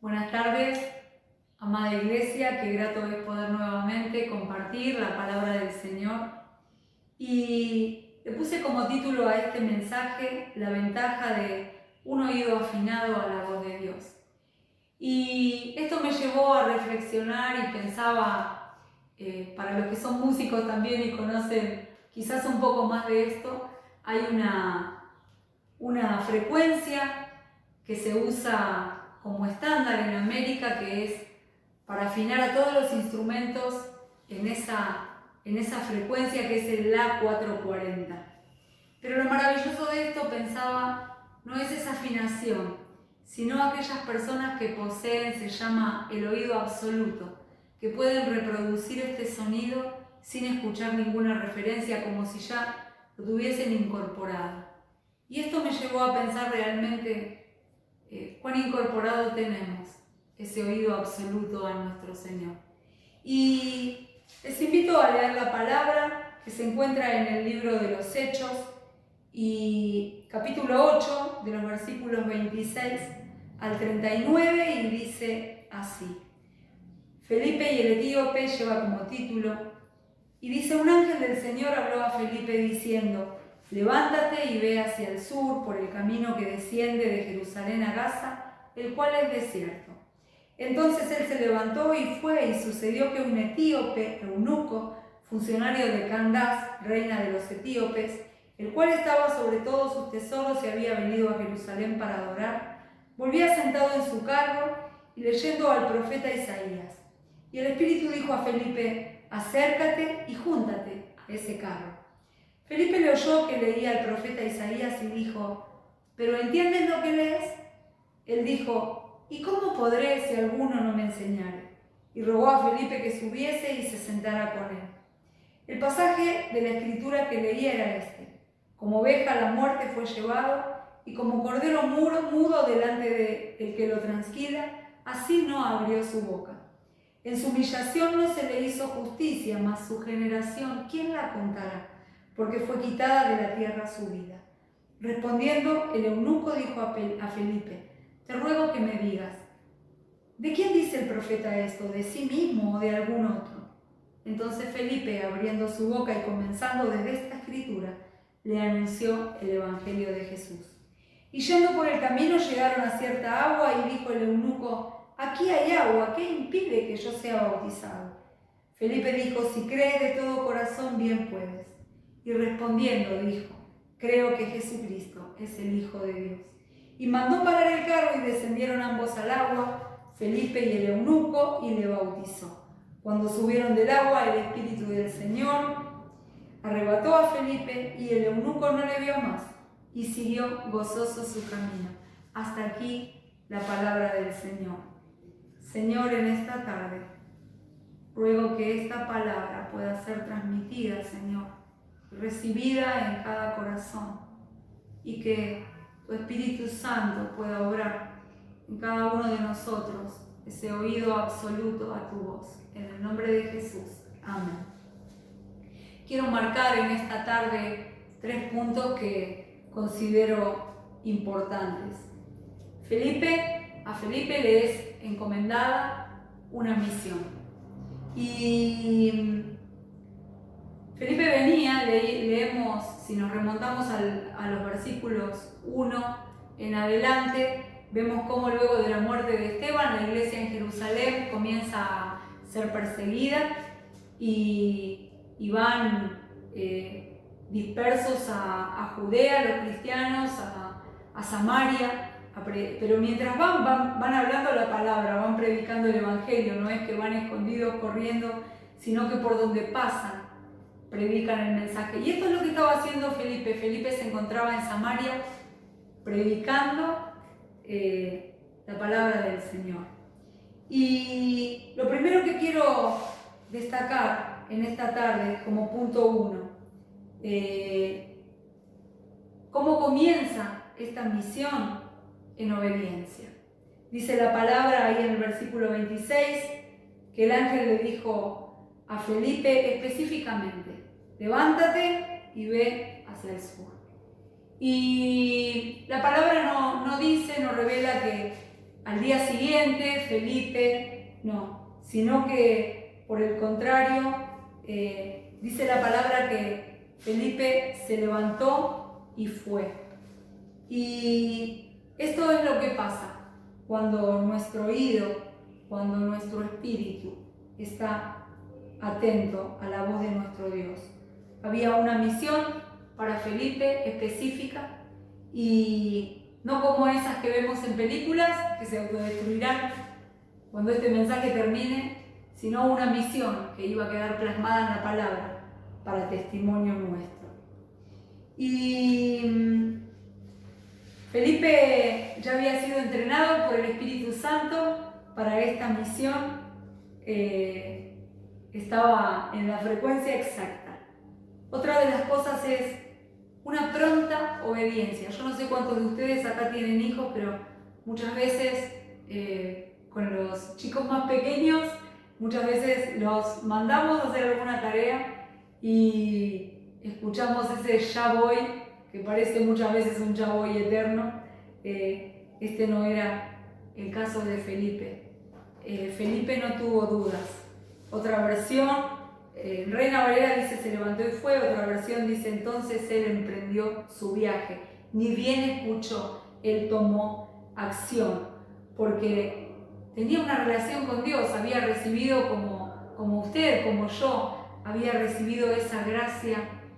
Buenas tardes, amada Iglesia, qué grato es poder nuevamente compartir la palabra del Señor. Y le puse como título a este mensaje la ventaja de un oído afinado a la voz de Dios. Y esto me llevó a reflexionar y pensaba, para los que son músicos también y conocen quizás un poco más de esto, hay una frecuencia que se usa como estándar en América, que es para afinar a todos los instrumentos en esa frecuencia que es el La 440. Pero lo maravilloso de esto, pensaba, no es esa afinación, sino aquellas personas que poseen, se llama el oído absoluto, que pueden reproducir este sonido sin escuchar ninguna referencia, como si ya lo tuviesen incorporado. Y esto me llevó a pensar realmente cuán incorporado tenemos ese oído absoluto a nuestro Señor. Y les invito a leer la palabra que se encuentra en el libro de los Hechos, y capítulo 8, de los versículos 26 al 39, y dice así. Felipe y el etíope lleva como título, y dice: un ángel del Señor habló a Felipe diciendo: levántate y ve hacia el sur por el camino que desciende de Jerusalén a Gaza, el cual es desierto. Entonces él se levantó y fue, y sucedió que un etíope, eunuco, funcionario de Candace, reina de los etíopes, el cual estaba sobre todos sus tesoros y había venido a Jerusalén para adorar, volvía sentado en su carro y leyendo al profeta Isaías. Y el Espíritu dijo a Felipe: acércate y júntate a ese carro. Felipe le oyó que leía al profeta Isaías y dijo: ¿pero entiendes lo que lees? Él dijo: ¿y cómo podré si alguno no me enseñare? Y rogó a Felipe que subiese y se sentara con él. El pasaje de la escritura que leía era este: como oveja a la muerte fue llevado, y como cordero mudo delante del que lo transquila, así no abrió su boca. En su humillación no se le hizo justicia, mas su generación, ¿quién la contará? Porque fue quitada de la tierra su vida. Respondiendo, el eunuco dijo a Felipe: te ruego que me digas, ¿de quién dice el profeta esto? ¿De sí mismo o de algún otro? Entonces Felipe, abriendo su boca y comenzando desde esta escritura, le anunció el evangelio de Jesús. Y yendo por el camino llegaron a cierta agua, y dijo el eunuco: aquí hay agua, ¿qué impide que yo sea bautizado? Felipe dijo: si crees de todo corazón, bien puedes. Y respondiendo dijo: creo que Jesucristo es el Hijo de Dios. Y mandó parar el carro, y descendieron ambos al agua, Felipe y el eunuco, y le bautizó. Cuando subieron del agua, el Espíritu del Señor arrebató a Felipe, y el eunuco no le vio más, y siguió gozoso su camino. Hasta aquí la palabra del Señor. Señor, en esta tarde ruego que esta palabra pueda ser transmitida, Señor, recibida en cada corazón, y que tu Espíritu Santo pueda obrar en cada uno de nosotros ese oído absoluto a tu voz. En el nombre de Jesús. Amén. Quiero marcar en esta tarde 3 puntos que considero importantes. A Felipe le es encomendada una misión. Y Felipe venía, leemos, si nos remontamos a los versículos 1 en adelante, vemos cómo luego de la muerte de Esteban, la iglesia en Jerusalén comienza a ser perseguida, y van dispersos a Judea los cristianos, a Samaria, pero mientras van hablando la palabra, van predicando el evangelio, no es que van escondidos corriendo, sino que por donde pasan predican el mensaje. Y esto es lo que estaba haciendo Felipe. Felipe se encontraba en Samaria predicando la palabra del Señor. Y lo primero que quiero destacar en esta tarde como punto 1, cómo comienza esta misión: en obediencia. Dice la palabra ahí en el versículo 26 que el ángel le dijo a Felipe específicamente: levántate y ve hacia el sur. Y la palabra no dice, no revela que al día siguiente Felipe, no, sino que por el contrario, dice la palabra que Felipe se levantó y fue. Y esto es lo que pasa cuando nuestro oído, cuando nuestro espíritu está atento a la voz de nuestro Dios. Había una misión para Felipe específica y no como esas que vemos en películas que se autodestruirán cuando este mensaje termine, sino una misión que iba a quedar plasmada en la palabra para testimonio nuestro. Y Felipe ya había sido entrenado por el Espíritu Santo para esta misión, estaba en la frecuencia exacta. Otra de las cosas es una pronta obediencia. Yo no sé cuántos de ustedes acá tienen hijos, pero muchas veces con los chicos más pequeños, muchas veces los mandamos a hacer alguna tarea y escuchamos ese ya voy, que parece muchas veces un ya voy eterno. Este no era el caso de Felipe. Felipe no tuvo dudas. Otra versión, Reina Valera dice se levantó y fue, otra versión dice entonces él emprendió su viaje. Ni bien escuchó, él tomó acción, porque tenía una relación con Dios, había recibido como usted, como yo, había recibido esa gracia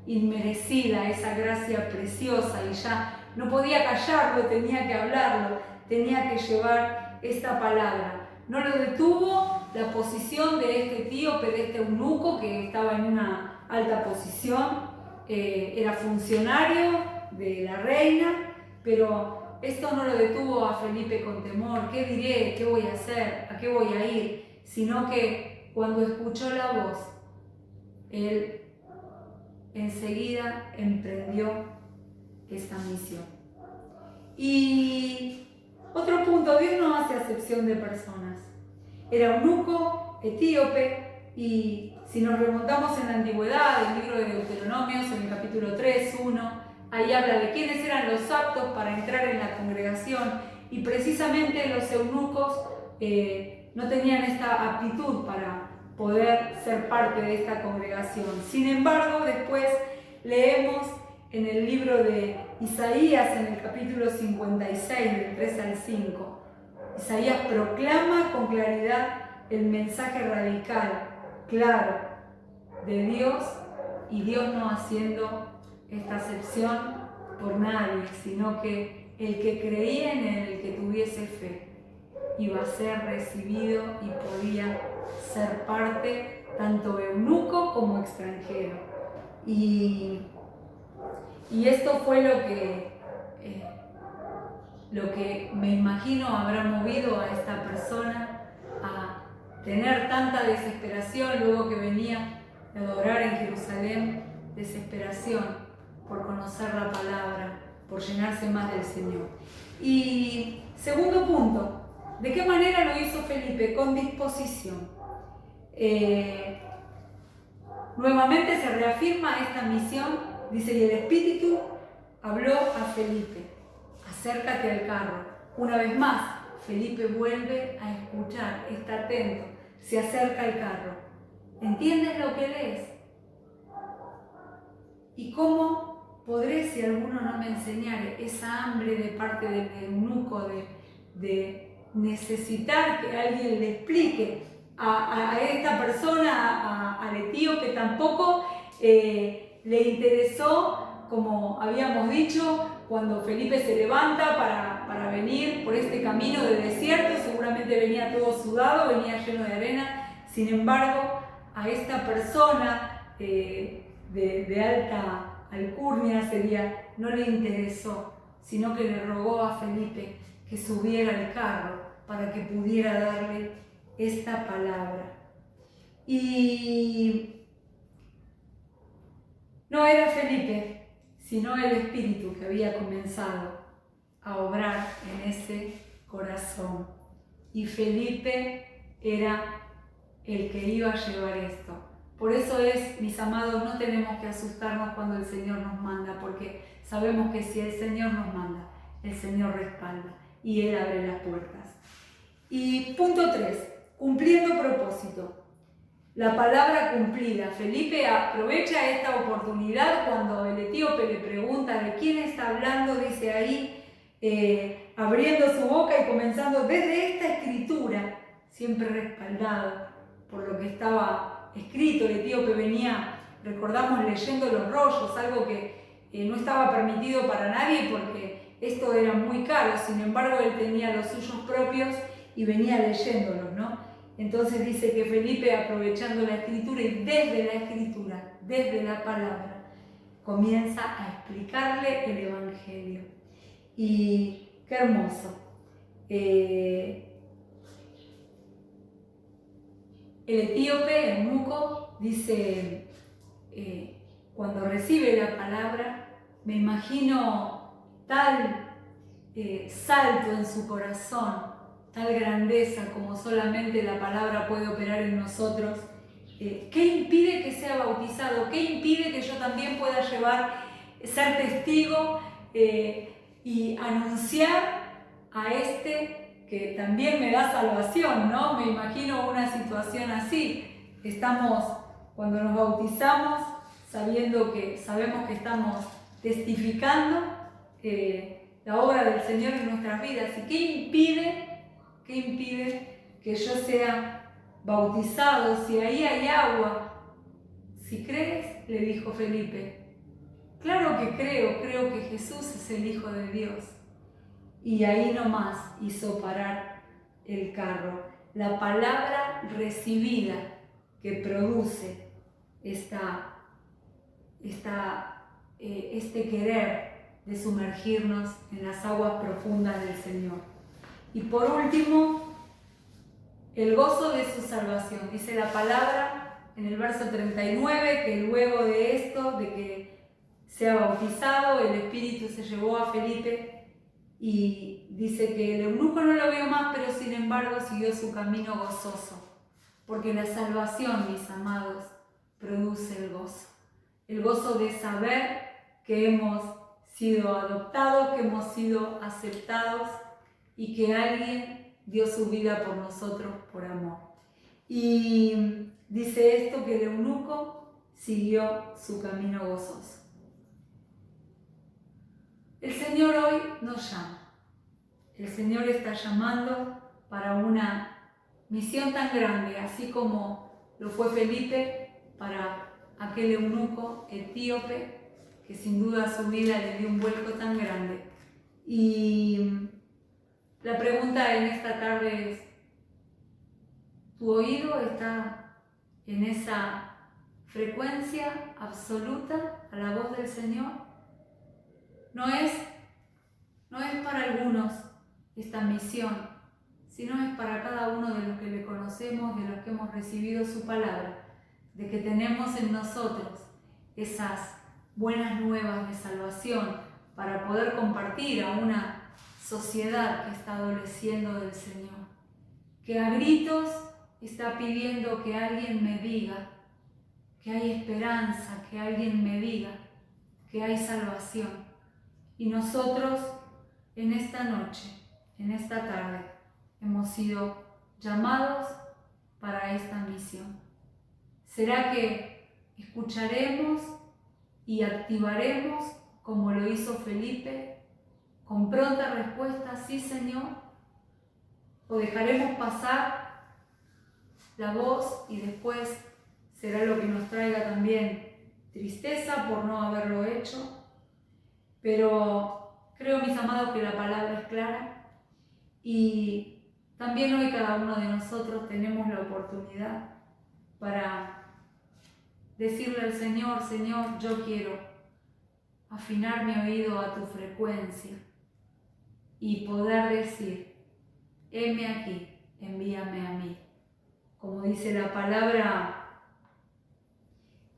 inmerecida, esa gracia preciosa y ya no podía callarlo, tenía que hablarlo, tenía que llevar esta palabra. No lo detuvo la posición de este etíope, de este eunuco que estaba en una alta posición, era funcionario de la reina, pero esto no lo detuvo a Felipe con temor. ¿Qué diré? ¿Qué voy a hacer? ¿A qué voy a ir? Sino que cuando escuchó la voz, él enseguida emprendió esta misión. Y otro punto, Dios no hace acepción de personas. Era eunuco, etíope, y si nos remontamos en la antigüedad, el libro de Deuteronomios, en el capítulo 3, 1, ahí habla de quiénes eran los aptos para entrar en la congregación, y precisamente los eunucos no tenían esta aptitud para poder ser parte de esta congregación. Sin embargo, después leemos en el libro de Isaías, en el capítulo 56, del 3 al 5, Isaías proclama con claridad el mensaje radical, claro, de Dios, y Dios no haciendo esta acepción por nadie, sino que el que creía en Él, el que tuviese fe, iba a ser recibido y podía ser parte tanto eunuco como extranjero. Y esto fue lo que me imagino habrá movido a esta persona a tener tanta desesperación luego que venía de adorar en Jerusalén, desesperación por conocer la palabra, por llenarse más del Señor. Y segundo punto, ¿de qué manera lo hizo Felipe? Con disposición. Nuevamente se reafirma esta misión, dice, y el Espíritu habló a Felipe, acércate al carro. Una vez más, Felipe vuelve a escuchar, está atento, se acerca al carro. ¿Entiendes lo que lees? ¿Y cómo podré, si alguno no me enseñare, esa hambre de parte del eunuco de necesitar que alguien le explique a esta persona, al etíope? Tampoco le interesó, como habíamos dicho, cuando Felipe se levanta para venir por este camino de desierto, seguramente venía todo sudado, venía lleno de arena. Sin embargo, a esta persona de alta alcurnia no le interesó, sino que le rogó a Felipe que subiera al carro para que pudiera darle esta palabra. Y no era Felipe, sino el Espíritu que había comenzado a obrar en ese corazón. Y Felipe era el que iba a llevar esto. Por eso mis amados, no tenemos que asustarnos cuando el Señor nos manda, porque sabemos que si el Señor nos manda, el Señor respalda y Él abre las puertas. Y punto 3, cumpliendo propósito. La palabra cumplida. Felipe aprovecha esta oportunidad cuando el etíope le pregunta de quién está hablando, dice ahí, abriendo su boca y comenzando desde esta escritura, siempre respaldado por lo que estaba escrito. El etíope venía, recordamos, leyendo los rollos, algo que no estaba permitido para nadie porque esto era muy caro. Sin embargo, él tenía los suyos propios y venía leyéndolos, ¿no? Entonces dice que Felipe, aprovechando la escritura y desde la escritura, desde la palabra, comienza a explicarle el Evangelio. Y qué hermoso. El etíope, el eunuco, dice, cuando recibe la palabra, me imagino tal salto en su corazón, tal grandeza como solamente la palabra puede operar en nosotros. ¿Qué impide que sea bautizado? ¿Qué impide que yo también pueda ser testigo y anunciar a este que también me da salvación, ¿no? Me imagino una situación así. Estamos, cuando nos bautizamos, sabemos que estamos testificando la obra del Señor en nuestras vidas. ¿Y qué impide que yo sea bautizado? Si ahí hay agua. Si crees, le dijo Felipe. Claro que creo que Jesús es el Hijo de Dios. Y ahí nomás hizo parar el carro. La palabra recibida que produce este querer de sumergirnos en las aguas profundas del Señor. Y por último, el gozo de su salvación. Dice la palabra en el verso 39 que luego de esto, de que sea bautizado, el Espíritu se llevó a Felipe y dice que el eunuco no lo vio más, pero sin embargo siguió su camino gozoso. Porque la salvación, mis amados, produce el gozo. El gozo de saber que hemos sido adoptados, que hemos sido aceptados y que alguien dio su vida por nosotros por amor. Y dice esto, que el eunuco siguió su camino gozoso. El Señor hoy nos llama. El Señor está llamando para una misión tan grande, así como lo fue Felipe para aquel eunuco etíope, que sin duda su vida le dio un vuelco tan grande. Y la pregunta en esta tarde es, ¿tu oído está en esa frecuencia absoluta a la voz del Señor? No es para algunos esta misión, sino es para cada uno de los que le conocemos, de los que hemos recibido su palabra, de que tenemos en nosotros esas buenas nuevas de salvación para poder compartir a una sociedad que está adoleciendo del Señor, que a gritos está pidiendo que alguien me diga que hay esperanza, que alguien me diga que hay salvación. Y nosotros en esta noche, en esta tarde, hemos sido llamados para esta misión. ¿Será que escucharemos y activaremos como lo hizo Felipe, con pronta respuesta, sí Señor? ¿O dejaremos pasar la voz y después será lo que nos traiga también tristeza por no haberlo hecho? Pero creo, mis amados, que la palabra es clara y también hoy cada uno de nosotros tenemos la oportunidad para decirle al Señor, Señor, yo quiero afinar mi oído a tu frecuencia y poder decir, heme aquí, envíame a mí. Como dice la palabra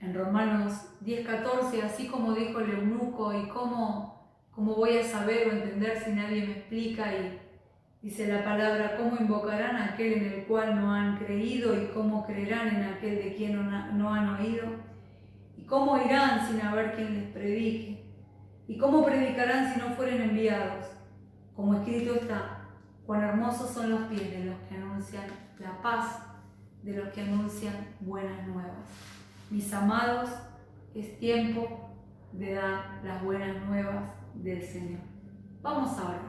en Romanos 10:14, así como dijo el eunuco, y cómo voy a saber o entender si nadie me explica, y dice la palabra, cómo invocarán a aquel en el cual no han creído, y cómo creerán en aquel de quien no han oído, y cómo irán sin haber quien les predique, y cómo predicarán si no fueren enviados. Como escrito está, Cuán hermosos son los pies de los que anuncian la paz, de los que anuncian buenas nuevas. Mis amados, es tiempo de dar las buenas nuevas del Señor. Vamos a orar.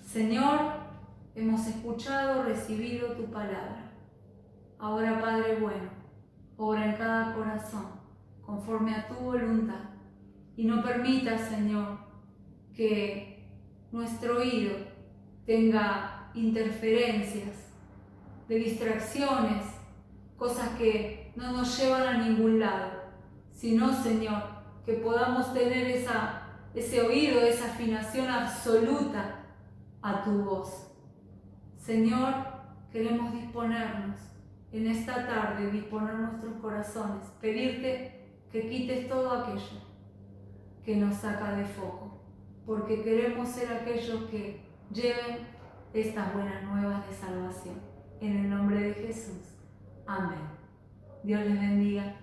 Señor, hemos escuchado, recibido tu palabra. Ahora, Padre bueno, obra en cada corazón, conforme a tu voluntad. Y no permita, Señor, que nuestro oído tenga interferencias de distracciones, cosas que no nos llevan a ningún lado, sino, Señor, que podamos tener ese oído, esa afinación absoluta a tu voz. Señor, queremos disponernos en esta tarde, disponer nuestros corazones, pedirte que quites todo aquello que nos saca de foco, porque queremos ser aquellos que lleven estas buenas nuevas de salvación. En el nombre de Jesús. Amén. Dios les bendiga.